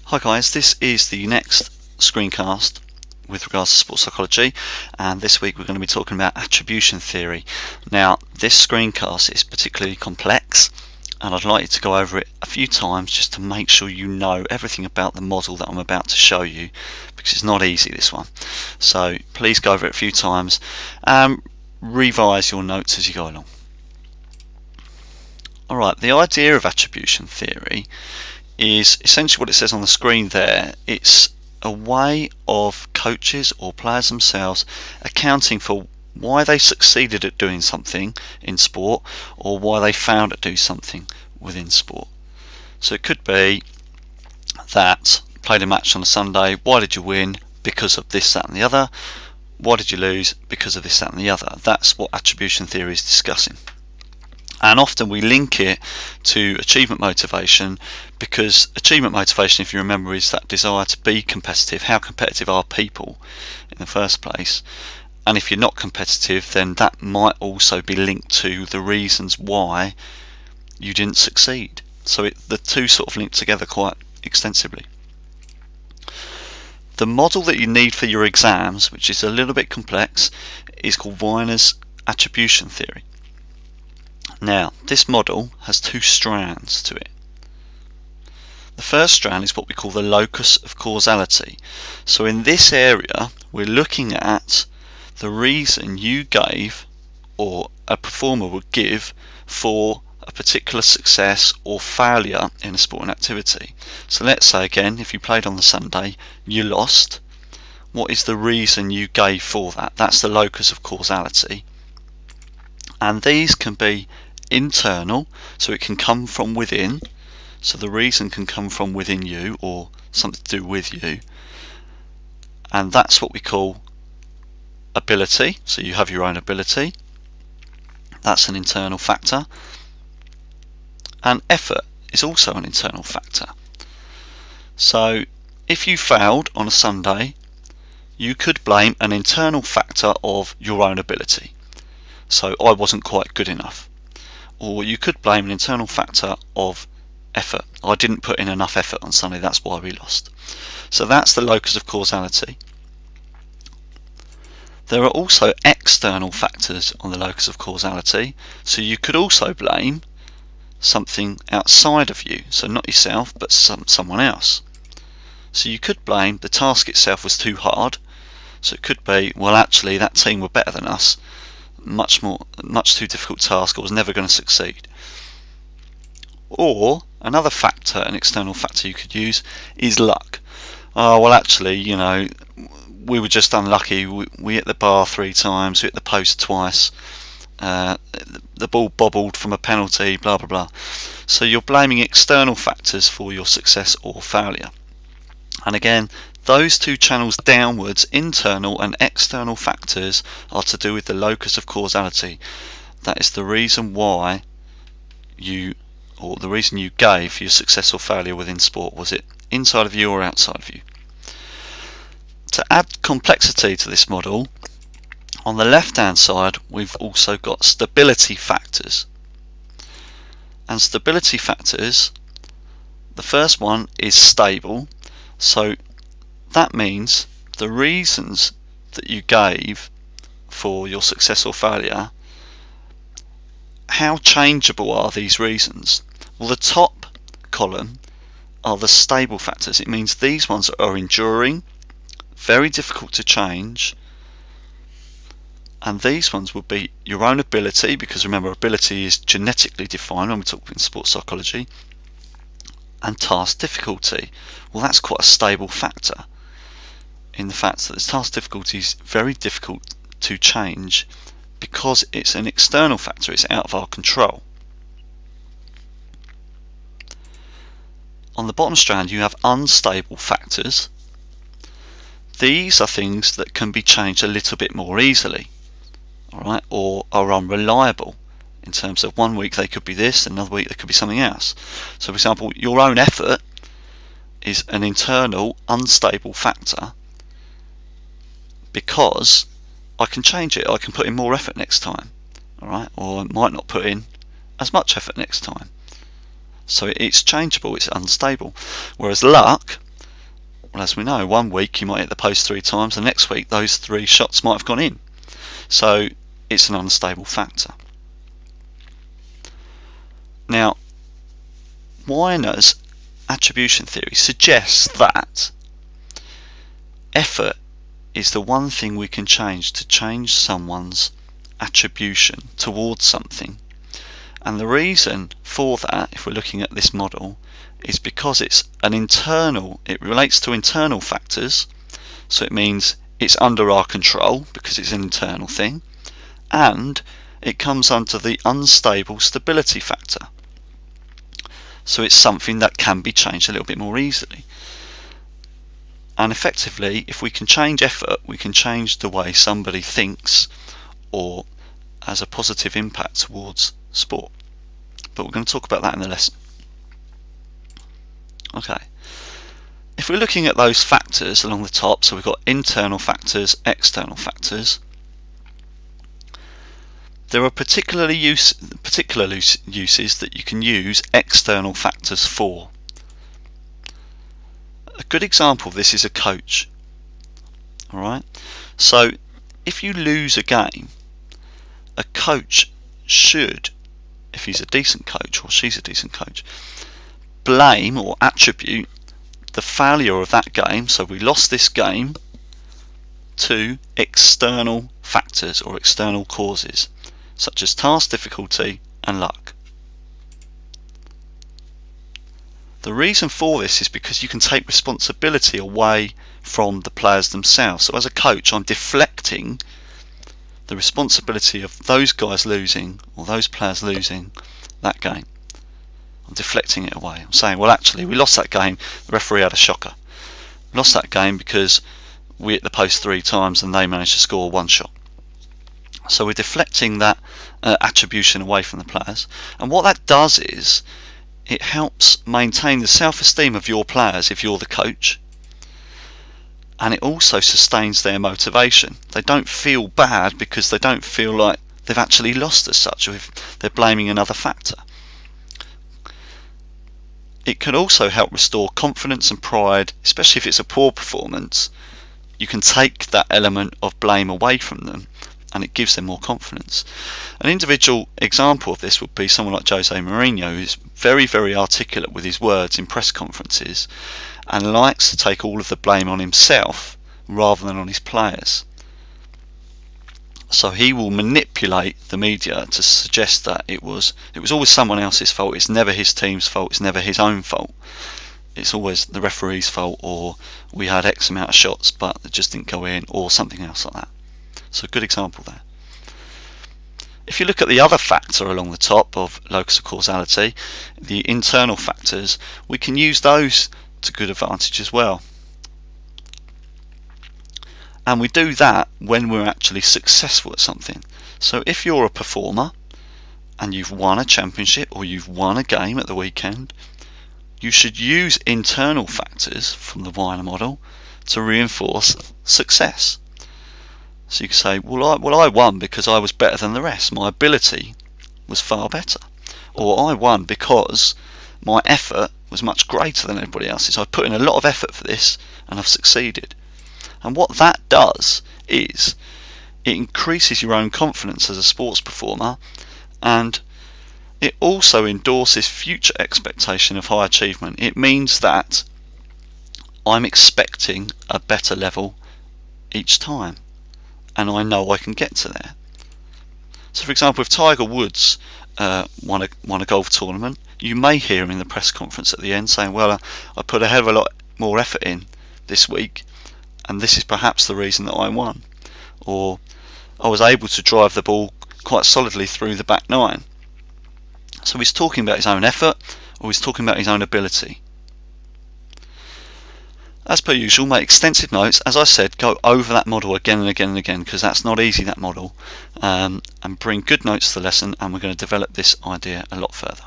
Hi guys, this is the next screencast with regards to sports psychology, and this week we're going to be talking about attribution theory. Now, this screencast is particularly complex, and I'd like you to go over it a few times just to make sure you know everything about the model that I'm about to show you, because it's not easy, this one. So please go over it a few times and revise your notes as you go along. Alright, the idea of attribution theory is essentially what it says on the screen there. It's a way of coaches or players themselves accounting for why they succeeded at doing something in sport or why they failed at doing something within sport. So it could be that you played a match on a Sunday. Why did you win? Because of this, that and the other. Why did you lose? Because of this, that and the other. That's what attribution theory is discussing. And often we link it to achievement motivation, because achievement motivation, if you remember, is that desire to be competitive. How competitive are people in the first place? And if you're not competitive, then that might also be linked to the reasons why you didn't succeed. So the two sort of link together quite extensively. The model that you need for your exams, which is a little bit complex, is called Weiner's attribution theory. Now, this model has two strands to it. The first strand is what we call the locus of causality. So in this area, we're looking at the reason you gave, or a performer would give, for a particular success or failure in a sporting activity. So let's say again, if you played on the Sunday, you lost. What is the reason you gave for that? That's the locus of causality. And these can be internal, so it can come from within. So the reason can come from within you or something to do with you. And that's what we call ability. So you have your own ability. That's an internal factor. And effort is also an internal factor. So if you failed on a Sunday, you could blame an internal factor of your own ability. So I wasn't quite good enough. Or you could blame an internal factor of effort. I didn't put in enough effort on Sunday, that's why we lost. So that's the locus of causality. There are also external factors on the locus of causality. So you could also blame something outside of you. So not yourself, but someone else. So you could blame the task itself was too hard. So it could be, well, actually that team were better than us. Much too difficult task, I was never going to succeed. Or another factor, an external factor you could use, is luck. Oh, well, actually, you know, we were just unlucky. We hit the bar 3 times, we hit the post twice, the ball bobbled from a penalty, blah blah blah. So you're blaming external factors for your success or failure. And again, those two channels downwards, internal and external factors, are to do with the locus of causality. That is the reason why you, or the reason you gave for your success or failure within sport. Was it inside of you or outside of you? To add complexity to this model, on the left hand side we've also got stability factors. And stability factors, the first one is stable. So that means the reasons that you gave for your success or failure, how changeable are these reasons? Well, the top column are the stable factors. It means these ones are enduring, very difficult to change, and these ones would be your own ability, because remember, ability is genetically defined when we talk in sports psychology, and task difficulty. Well, that's quite a stable factor, in the fact that the task difficulty is very difficult to change because it's an external factor, it's out of our control. On the bottom strand you have unstable factors. These are things that can be changed a little bit more easily, alright, or are unreliable. In terms of one week they could be this, another week they could be something else. So for example, your own effort is an internal unstable factor, because I can change it. I can put in more effort next time, alright, or I might not put in as much effort next time. So it's changeable, it's unstable. Whereas luck, Well, as we know, one week you might hit the post 3 times, the next week those 3 shots might have gone in. So it's an unstable factor. Now, Weiner's attribution theory suggests that effort is the one thing we can change to change someone's attribution towards something. And the reason for that, if we're looking at this model, is because it relates to internal factors, so it means it's under our control because it's an internal thing, and it comes under the unstable stability factor. So it's something that can be changed a little bit more easily. And effectively, if we can change effort, we can change the way somebody thinks or has a positive impact towards sport. But we're going to talk about that in the lesson. Okay. If we're looking at those factors along the top, so we've got internal factors, external factors, there are particular uses that you can use external factors for. A good example of this is a coach. Alright? So if you lose a game, a coach should, if he's a decent coach or she's a decent coach, blame or attribute the failure of that game, so we lost this game, to external factors or external causes, such as task difficulty and luck. The reason for this is because you can take responsibility away from the players themselves. So as a coach, I'm deflecting the responsibility of those guys losing or those players losing that game. I'm deflecting it away. I'm saying, well, actually, we lost that game. The referee had a shocker. We lost that game because we hit the post 3 times and they managed to score 1 shot. So we're deflecting that attribution away from the players. And what that does is it helps maintain the self-esteem of your players if you're the coach. And it also sustains their motivation. They don't feel bad because they don't feel like they've actually lost as such, or if they're blaming another factor. It can also help restore confidence and pride, especially if it's a poor performance. You can take that element of blame away from them and it gives them more confidence. An individual example of this would be someone like Jose Mourinho, who's very, very articulate with his words in press conferences and likes to take all of the blame on himself rather than on his players. So he will manipulate the media to suggest that it was always someone else's fault. It's never his team's fault. It's never his own fault. It's always the referee's fault, or we had X amount of shots but it just didn't go in, or something else like that. So a good example there. If you look at the other factor along the top of locus of causality, the internal factors, we can use those to good advantage as well. And we do that when we're actually successful at something. So if you're a performer and you've won a championship or you've won a game at the weekend, you should use internal factors from the Weiner model to reinforce success. So you can say, well, I won because I was better than the rest. My ability was far better. Or I won because my effort was much greater than everybody else's. I put in a lot of effort for this and I've succeeded. And what that does is it increases your own confidence as a sports performer, and it also endorses future expectation of high achievement. It means that I'm expecting a better level each time, and I know I can get to there. So for example, if Tiger Woods won a golf tournament, you may hear him in the press conference at the end saying, well, I put a hell of a lot more effort in this week, and this is perhaps the reason that I won. Or I was able to drive the ball quite solidly through the back 9. So he's talking about his own effort, or he's talking about his own ability. As per usual, make extensive notes. As I said, go over that model again and again and again, because that's not easy, that model, and bring good notes to the lesson, and we're going to develop this idea a lot further.